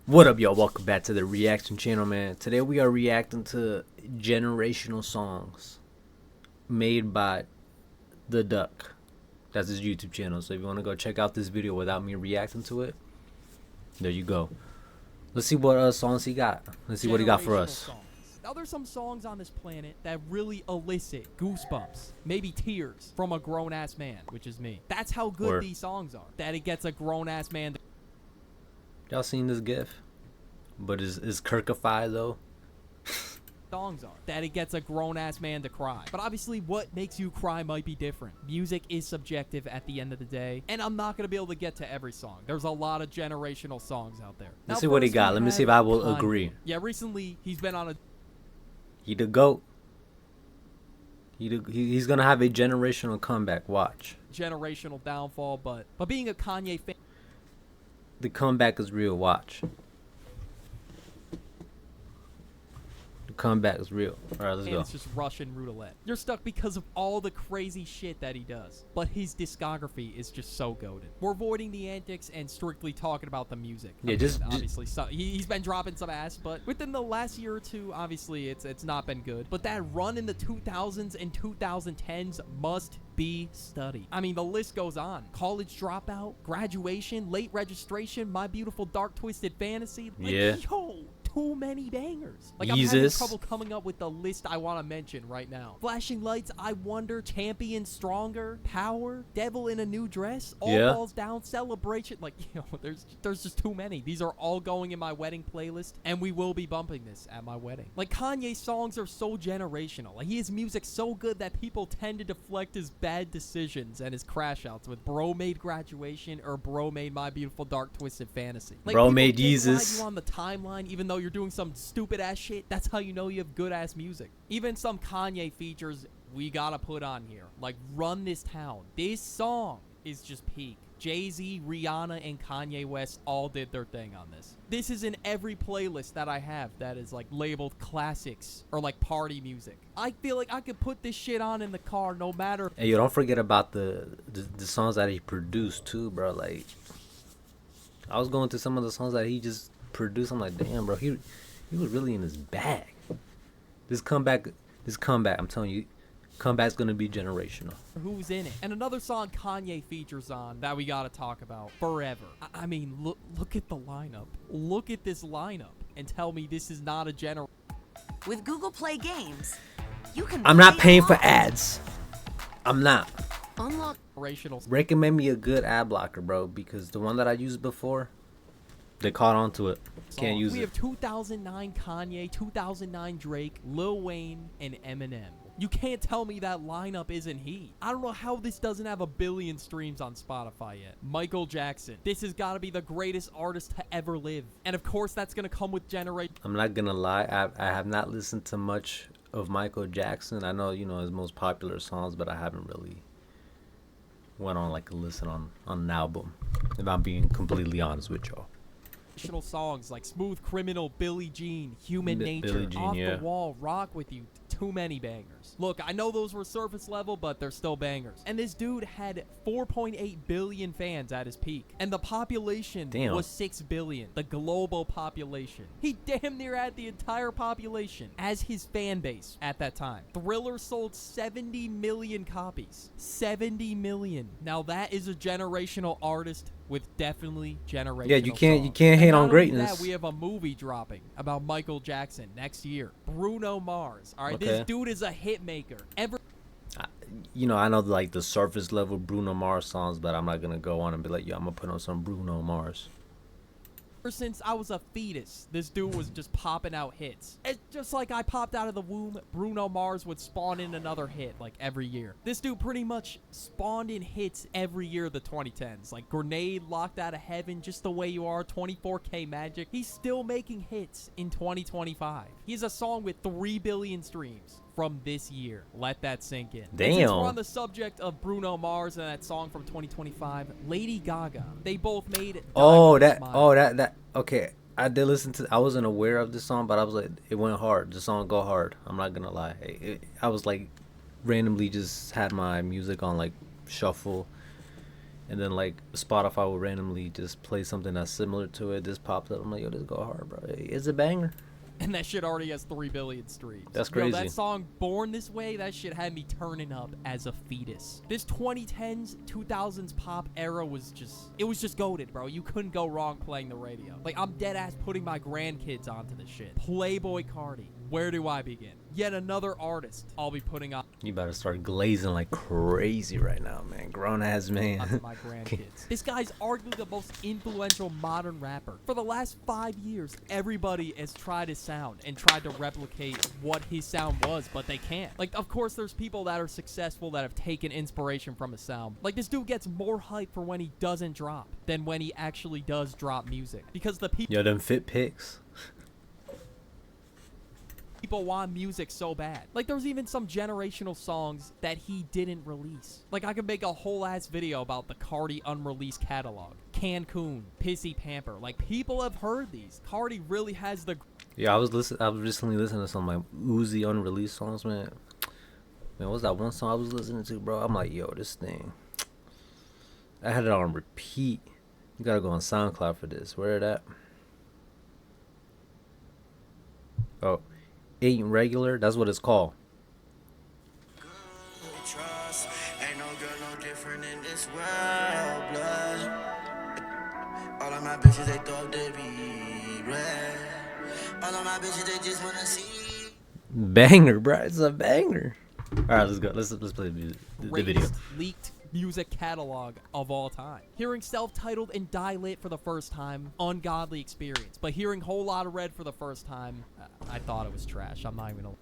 What up, y'all? Welcome back to the reaction channel, man. Today we are reacting to generational songs made by The Duck. That's his YouTube channel. So if you want to go check out this video without me reacting to it, there you go. Let's see what songs he got. Let's see what he got for us. Songs. Now there's some songs on this planet that really elicit goosebumps, maybe tears from a grown-ass man, which is me. That's how good these songs are, that it gets a grown-ass man to... Y'all seen this gif? But is Kirkify though? Songs are that it gets a grown-ass man to cry. But obviously what makes you cry might be different. Music is subjective at the end of the day, and I'm not going to be able to get to every song. There's a lot of generational songs out there. Let's see what he got. Let me see if I will agree. Yeah, recently he's been on a... He the GOAT. He's going to have a generational comeback. Watch. Generational downfall, but being a Kanye fan... The comeback is real. Watch. Comeback is real. All right, let's go. It's just Russian roulette. You're stuck because of all the crazy shit that he does. But his discography is just so goated. We're avoiding the antics and strictly talking about the music. Yeah, obviously he's been dropping some ass, but within the last year or two, obviously it's not been good. But that run in the 2000s and 2010s must be studied. I mean, the list goes on. College Dropout, Graduation, Late Registration, My Beautiful Dark Twisted Fantasy. Like, yeah. Yo, too many bangers. Like, Jesus. I'm having trouble coming up with the list I want to mention right now. Flashing Lights, I Wonder, Champion, Stronger, Power, Devil in a New Dress, All Falls Down, Celebration. Like, you know, there's just too many. These are all going in my wedding playlist, and we will be bumping this at my wedding. Like, Kanye's songs are so generational. Like, he has music so good that people tend to deflect his bad decisions and his crash outs with Bro Made Graduation or Bro Made My Beautiful Dark Twisted Fantasy. Like, Bro Made Jesus. You on the timeline, even though you're doing some stupid ass shit. That's how you know you have good ass music. Even some Kanye features we gotta put on here, like Run This Town. This song is just peak. Jay-Z, Rihanna, and Kanye West all did their thing on this. This is in every playlist that I have that is like labeled classics or like party music. I feel like I could put this shit on in the car no matter. Hey, yo, don't forget about the songs that he produced too, bro. Like, I was going through some of the songs that he just produced. I'm like, damn, bro, he was really in his bag. This comeback, I'm telling you, comeback's gonna be generational. Who's in it? And another song Kanye features on that we gotta talk about, Forever. I mean, look at the lineup. Look at this lineup and tell me this is not a gener. With Google Play Games, you can. I'm not paying for ads. I'm not. Unlock. Recommend me a good ad blocker, bro, because the one that I used before, they caught on to it. Can't use it. We have 2009 Kanye, 2009 Drake, Lil Wayne, and Eminem. You can't tell me that lineup isn't heat. I don't know how this doesn't have 1 billion streams on Spotify yet. Michael Jackson. This has got to be the greatest artist to ever live. And of course, that's going to come with generation. I'm not going to lie. I have not listened to much of Michael Jackson. I know, you know, his most popular songs, but I haven't really went on like a listen on an album, if I'm being completely honest with y'all. Songs like Smooth Criminal, Billie Jean, Human Nature, Off the Wall, Rock With You. Too many bangers. Look, I know those were surface level, but they're still bangers. And this dude had 4.8 billion fans at his peak. And the population was 6 billion. The global population. He damn near had the entire population as his fan base at that time. Thriller sold 70 million copies. 70 million. Now that is a generational artist with definitely generational. Yeah, you can't hate on greatness. That, we have a movie dropping about Michael Jackson next year. Bruno Mars. All right, this dude is a hit maker. You know, I know like the surface level Bruno Mars songs, but I'm not gonna go on and be like, yo, I'm gonna put on some Bruno Mars. Ever since I was a fetus, this dude was just popping out hits. It's just like I popped out of the womb, Bruno Mars would spawn in another hit like every year. This dude pretty much spawned in hits every year of the 2010s. Like Grenade, Locked Out of Heaven, Just the Way You Are, 24K Magic. He's still making hits in 2025. He has a song with 3 billion streams from this year. Let that sink in. Damn. And since we're on the subject of Bruno Mars and that song from 2025, Lady Gaga, they both made okay, I did listen to, I wasn't aware of this song, but I was like, it went hard. The song go hard. I'm not gonna lie. I was like randomly just had my music on like shuffle, and then like Spotify will randomly just play something that's similar to it. This pops up. I'm like, yo, this go hard, bro. It's a banger. And that shit already has 3 billion streams. That's crazy. Yo, that song Born This Way, that shit had me turning up as a fetus. This 2010s, 2000s pop era was just goated, bro. You couldn't go wrong playing the radio. Like, I'm dead ass putting my grandkids onto this shit. Playboy Carti. Where do I begin? Yet another artist I'll be putting on. You better start glazing like crazy right now, man. Grown ass man. Onto my grandkids. This guy's arguably the most influential modern rapper. For the last 5 years, everybody has tried his sound and tried to replicate what his sound was, but they can't. Like, of course, there's people that are successful that have taken inspiration from his sound. Like, this dude gets more hype for when he doesn't drop than when he actually does drop music. Because the people... Yo, them fit pics. People want music so bad. Like, there's even some generational songs that he didn't release. Like, I could make a whole ass video about the Carti unreleased catalog. Cancun, Pissy Pamper. Like, people have heard these. Carti really has the... Yeah, I was recently listening to some like Uzi unreleased songs, man. Man, what was that one song I was listening to, bro? I'm like, yo, this thing. I had it on repeat. You gotta go on SoundCloud for this. Where it at? Oh. Ain't Regular, that's what it's called. Ain't no girl no different in this world, blood. All of my bitches, they thought they be red. All of my bitches, they just wanna see. Banger, bro. It's a banger. Alright, let's go. Let's play the video. Leaked music catalog of all time. Hearing self-titled and Die Lit for the first time, ungodly experience. But hearing Whole Lotta Red for the first time, I thought it was trash. I'm not even gonna...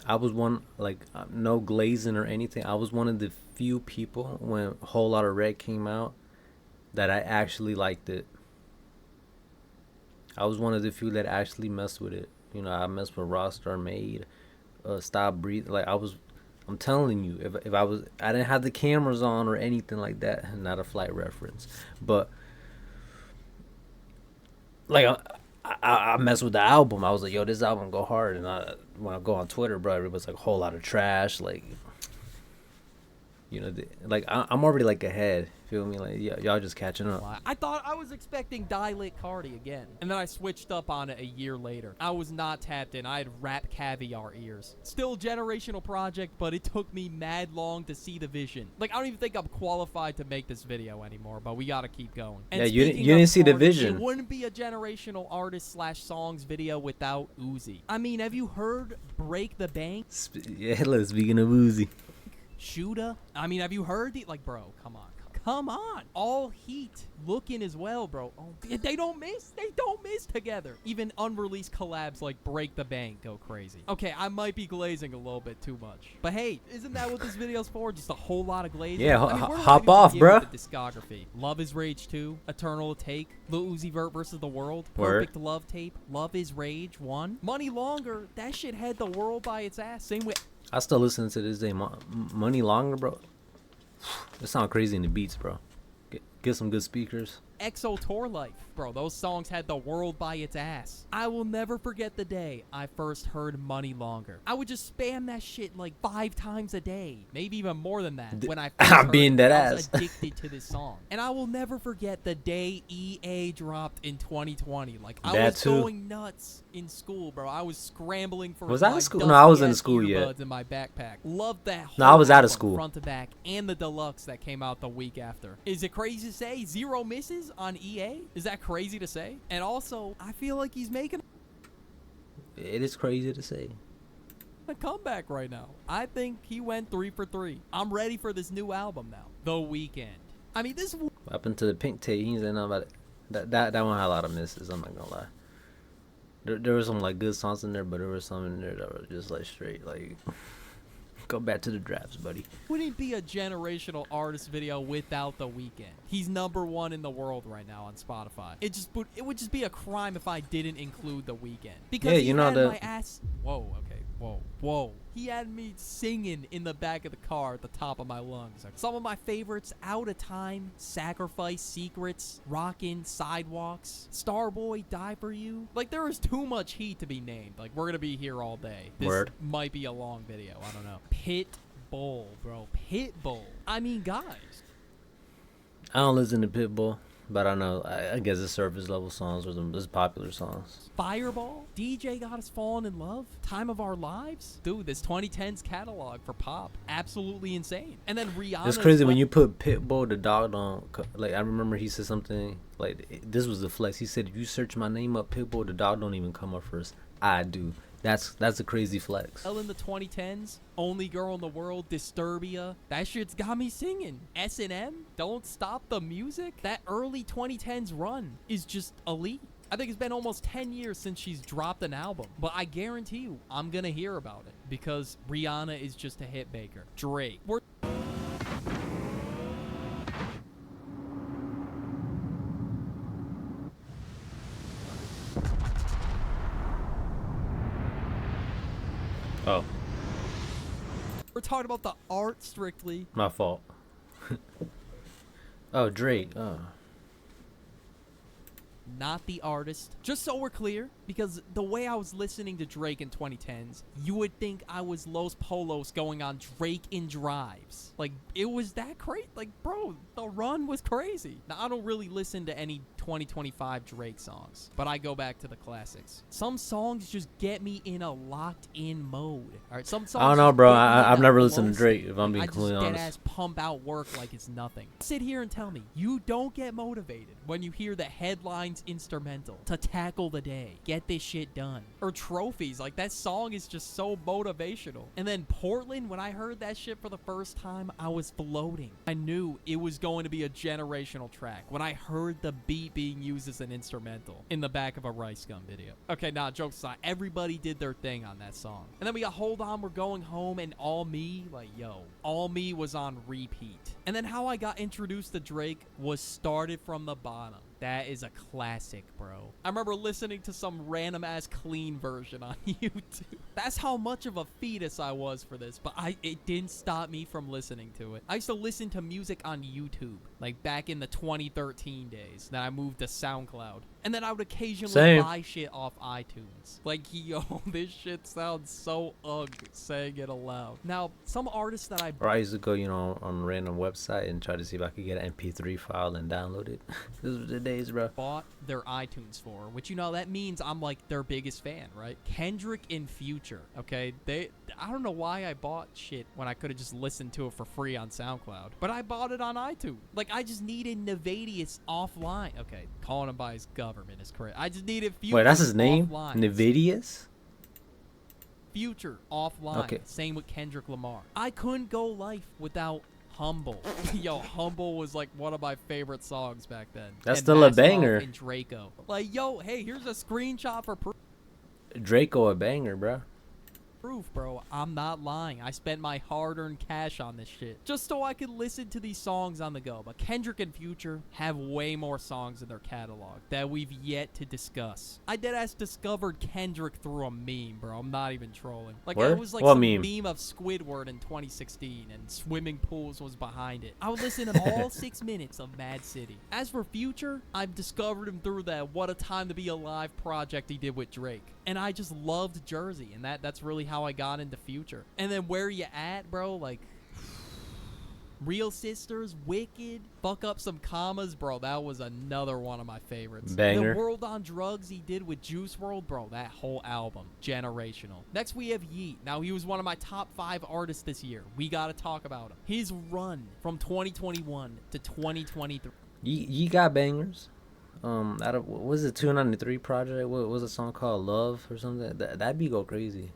I was one, like, no glazing or anything. I was one of the few people when Whole Lotta Red came out that I actually liked it. I was one of the few that actually messed with it. You know, I messed with Rockstar Made, Stop Breathe. Like, I'm telling you, if I didn't have the cameras on or anything like that, not a flight reference, but like I messed with the album. I was like, yo, this album go hard. And when I go on Twitter, bro, everybody's like, a whole lot of trash. Like, you know, like I'm already like ahead. Feel me? Like, y'all just catching up. I thought I was expecting Die Lit Carti again, and then I switched up on it a year later. I was not tapped in. I had Rap Caviar ears. Still a generational project, but it took me mad long to see the vision. Like, I don't even think I'm qualified to make this video anymore, but we gotta keep going. And yeah, you didn't see the vision. It wouldn't be a generational artist / songs video without Uzi. I mean, have you heard Break the Bank? Yeah, let's speaking of Uzi. Shooter? I mean, have you heard the... Like, bro, come on. Come on. All Heat looking as well, bro. Oh, they don't miss. They don't miss together. Even unreleased collabs like Break the Bank go crazy. Okay, I might be glazing a little bit too much. But hey, isn't that what this video's for? Just a whole lot of glazing? Yeah, I mean, hop off, bro. The discography. Love is Rage 2, Eternal Take, Lil Uzi Vert versus the World, Word. Perfect Love Tape, Love is Rage 1. Money Longer, that shit had the world by its ass. Same with... I still listen to this day. Money Longer, bro. It sound crazy in the beats, bro. Get some good speakers. EXO Tour Life. Bro, those songs had the world by its ass. I will never forget the day I first heard Money Longer. I would just spam that shit like 5 times a day. Maybe even more than that. When I first heard being it, that I was ass. addicted to this song. And I will never forget the day EA dropped in 2020. Like, I That was too. going nuts in school, bro. I was scrambling for Was I in my school? No, I wasn't in dusty-ass school yet. earbuds in my backpack. Loved that whole No, I was out of album, school. front to back, and the deluxe that came out the week after. Is it crazy to say 0 misses on EA? Is that crazy to say? And also, I feel like he's making It is crazy to say. a comeback right now. I think he went 3 for 3. I'm ready for this new album now. The Weeknd. I mean, this... What happened to the Pink Tape? He said nothing about it. That one had a lot of misses. I'm not gonna lie. There were some like good songs in there, but there were some in there that were just like straight like. Go back to the drafts, buddy. Wouldn't be a generational artist video without The Weeknd. He's #1 in the world right now on Spotify. It would just be a crime if I didn't include The Weeknd. Because Yeah, he you know had the- my ass... Whoa, okay. Whoa. He had me singing in the back of the car at the top of my lungs. Some of my favorites: Out of Time, Sacrifice, Secrets, Rockin', Sidewalks, Starboy, Die For You. Like, there is too much heat to be named. Like, we're gonna be here all day. This Word. might be a long video. I don't know. Pitbull, bro. Pitbull. I mean, guys. I don't listen to Pitbull, but I know. I guess the surface level songs are the most popular songs. Fireball, DJ Got Us Falling in Love, Time of Our Lives. Dude, this 2010s catalog for pop, absolutely insane. And then Rihanna. It's crazy when you put Pitbull, the dog don't. Like, I remember he said something like, this was the flex. He said, if you search my name up, Pitbull, the dog don't even come up first. I do. That's a crazy flex. In the 2010s, Only Girl in the World, Disturbia. That shit's got me singing. S&M, Don't Stop the Music. That early 2010s run is just elite. I think it's been almost 10 years since she's dropped an album, but I guarantee you I'm gonna hear about it because Rihanna is just a hit maker. Drake. We're talking about the art strictly. My fault. Oh, Drake. Oh. Not the artist. Just so we're clear, because the way I was listening to Drake in 2010s, you would think I was Los Polos going on Drake in drives. Like, it was that crazy. Like, bro, the run was crazy. Now, I don't really listen to any 2025 Drake songs, but I go back to the classics. Some songs just get me in a locked-in mode. All right, some songs. I don't know, bro. I've never listened to Drake, if I'm being completely honest. I just dead-ass pump out work like it's nothing. Sit here and tell me you don't get motivated when you hear the headlines instrumental to tackle the day, get this shit done, or Trophies. Like, that song is just so motivational. And then Portland, when I heard that shit for the first time, I was floating. I knew it was going to be a generational track when I heard the beat being used as an instrumental in the back of a Rice Gum video. Okay, nah, jokes aside, everybody did their thing on that song. And then we got Hold On, We're Going Home, and All Me. Like, yo, All Me was on repeat. And then how I got introduced to Drake was Started From the Bottom. That is a classic, bro. I remember listening to some random-ass clean version on YouTube. That's how much of a fetus I was for this, but it didn't stop me from listening to it. I used to listen to music on YouTube, like back in the 2013 days. Then I moved to SoundCloud. And then I would occasionally buy shit off iTunes. Like, yo, this shit sounds so ugh saying it aloud. Now, some artists that Or I used to go, on a random website and try to see if I could get an MP3 file and download it. This was the days, bro. Bought their iTunes for, which, that means I'm like their biggest fan, right? Kendrick and Future, okay? I don't know why I bought shit when I could have just listened to it for free on SoundCloud, but I bought it on iTunes. Like, I just needed Nayvadius offline. Okay, calling him by his government is correct. I just needed Future. Wait, that's his name? Offline. Nayvadius? Future offline. Okay. Same with Kendrick Lamar. I couldn't go life without Humble. Yo, Humble was like one of my favorite songs back then. That's still a banger. And Draco. Like, yo, hey, here's a screenshot for proof. Draco a banger, bro. Proof, bro. I'm not lying. I spent my hard-earned cash on this shit just so I could listen to these songs on the go. But Kendrick and Future have way more songs in their catalog that we've yet to discuss. I deadass discovered Kendrick through a meme, bro. I'm not even trolling. Like, it was like some meme of Squidward in 2016, and swimming pools was behind it. I would listen to all 6 minutes of Mad City. As for Future, I've discovered him through that What a Time to Be Alive project he did with Drake. And I just loved Jersey, and that's really how I got into Future. And then Where You At, bro? Like, Real Sisters, Wicked, Fuck Up Some Commas, bro. That was another one of my favorites. Banger. The World on Drugs he did with Juice WRLD, bro. That whole album, generational. Next we have Yeat. Now, he was one of my top 5 artists this year. We gotta talk about him. His run from 2021 to 2023. Yeat got bangers. Out of, what was it, 293 project? What was a song called Love or something? That'd be go crazy.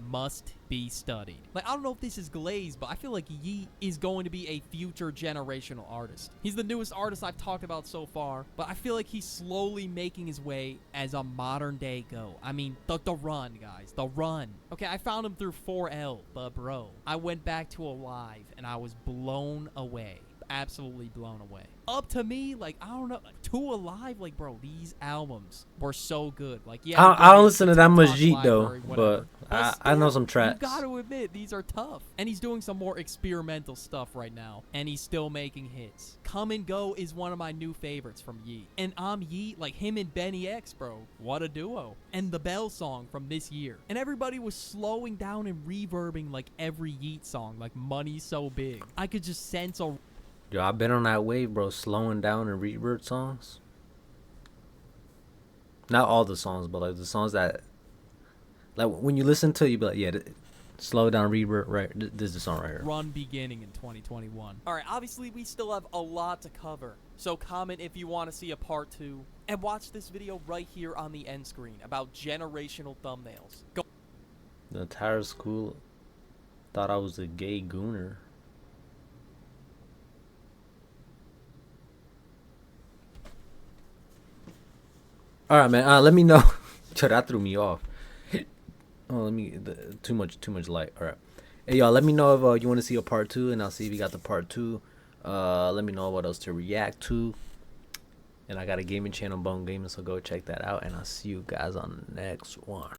Must be studied. Like, I don't know if this is glazed, but I feel like Yeat is going to be a future generational artist. He's the newest artist I've talked about so far, but I feel like he's slowly making his way as a modern day go. I mean, the run, guys. The run. Okay, I found him through 4L, but bro, I went back to Alive and I was blown away. Absolutely blown away. Up to me, like, I don't know, 2 Alive, like, bro, these albums were so good. Like, yeah, I don't listen to that much Yeat though, but I know some tracks. You gotta admit, these are tough. And he's doing some more experimental stuff right now, and he's still making hits. Come and Go is one of my new favorites from Yeat. And I'm Yeat, like him and Benny X, bro. What a duo. And the Bell song from this year. And everybody was slowing down and reverbing like every Yeat song, like Money So Big. I could just sense a Yo, I've been on that wave, bro. Slowing down and revert songs. Not all the songs, but like the songs that, like when you listen to it, you be like, yeah, slow down, revert. Right, this is the song right here. Run beginning in 2021. All right, obviously we still have a lot to cover, so comment if you want to see a part 2, and watch this video right here on the end screen about generational thumbnails. Go. The entire school thought I was a gay gooner. All right, man. Let me know. That threw me off. Oh, too much light. All right. Hey, y'all. Let me know if you want to see a part 2, and I'll see if you got the part 2. Let me know what else to react to. And I got a gaming channel, Bone Gaming, so go check that out. And I'll see you guys on the next one.